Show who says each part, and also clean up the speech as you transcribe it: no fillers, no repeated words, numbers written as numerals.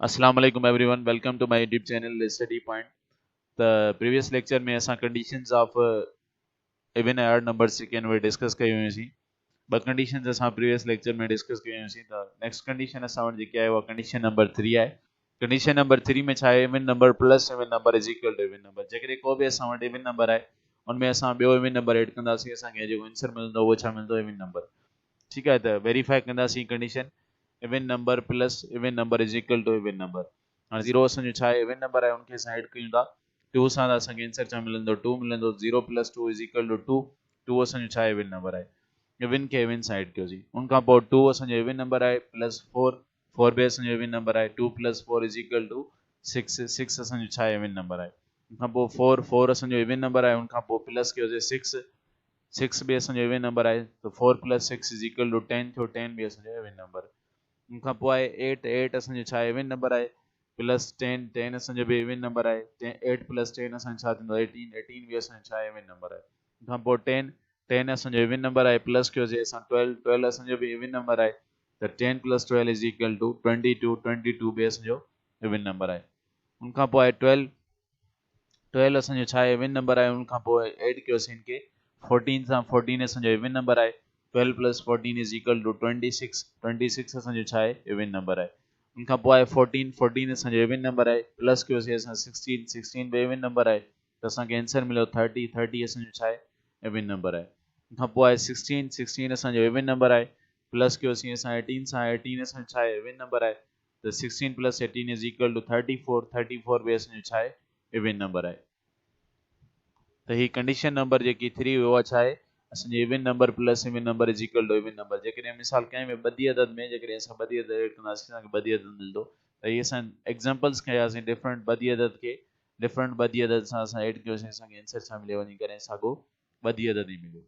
Speaker 1: Assalamu alaikum everyone. Welcome to my YouTube channel Study Point. The previous lecture में असां conditions of even odd numbers can we discuss कई हुई C. But conditions असां previous lecture में discuss कई हुई C. The next condition असां वटि जेकी आहे वो condition number 3 आहे. Condition number 3 में छा आहे even number plus even number is equal to even number. जेकॾहिं को बि असां वटि even number आहे उनमें असां ॿियो even number ऐड कंदासीं असांखे जेको आंसर मिलंदो उहो छा मिलंदो even number. ठीकु आहे त वेरीफाई कंदासीं condition even number plus even number is equal to even number हाणे ज़ीरो असांजो छा आहे इवन नंबर आहे उनखे असां ऐड कयूं था टू सां त असांखे आंसर छा मिलंदो टू मिलंदो zero plus two is equal to two two असांजो छा आहे इवन नंबर आहे इवन खे इवन सां ऐड कयोसीं उनखां पोइ टू असांजो इवन नंबर आहे प्लस फोर फोर बि असांजो इवन नंबर आहे two plus four is equal to six six असांजो छा आहे इवन नंबर आहे उनखां पोइ फोर फोर असांजो इवन नंबर आहे उनखां पोइ प्लस कयोसीं सिक्स सिक्स भी असांजो इवन नंबर आहे तो four plus six is equal to ten थियो टेन भी असांजो इवन नंबर उनखां पोइ आहे एट एट असांजो छा आहे इवन नंबर आहे प्लस टेन टेन असांजो भी इवन नंबर आहे एट प्लस टेन असांजो छा थींदो एटीन एटीन भी असांजो छा आहे इवन नंबर आहे उनखां पोइ टेन टेन असांजो इवन नंबर आहे प्लस कयोसीं असां ट्वेल्व ट्वेल्व असांजो भी इवन नंबर आहे त ten plus twelve is equal to twenty two भी असांजो इवन नंबर आहे उनखां पोइ आहे ट्वेल्व ट्वेल्व असांजो छा आहे इवन नंबर आहे उनखां पोइ ऐड कयोसीं इनखे 14 सां 14 असांजो इवन नंबर आहे 12 प्लस 14 इज इक्वल टू 26 26 असांजो छा आहे इवन नंबर आहे उनखां पोइ आहे 14 14 असांजो इवन नंबर आहे प्लस कयोसीं असां 16 16 बि इवन नंबर आहे त असांखे आंसर मिलियो 30 30 असांजो छा आहे इवन नंबर आहे उनखां पोइ आहे 16 16 असांजो इवन नंबर आहे प्लस कयोसीं असां 18 सां 18 असांजो छा आहे इवन नंबर आहे त 16 प्लस 18 इज इक्वल टू 34 34 बि असांजो छा आहे इवन नंबर आहे तो ही कंडीशन नंबर जेकी 3 वो छा आहे असांजे even number plus even number is equal to even number जेकॾहिं मिसाल कंहिं में ॿधी अदद में जेकॾहिं असां ॿधी अदद ऐड कंदासीं असांखे ॿधी अदद मिलंदो त इहे असां एग्जांपल्स कयासीं डिफरेंट ॿधी अदद खे डिफरेंट ॿधी अदद सां असां ऐड कयोसीं असांखे आंसर छा मिलियो वञी करे साॻियो ॿधी अदद ई मिलियो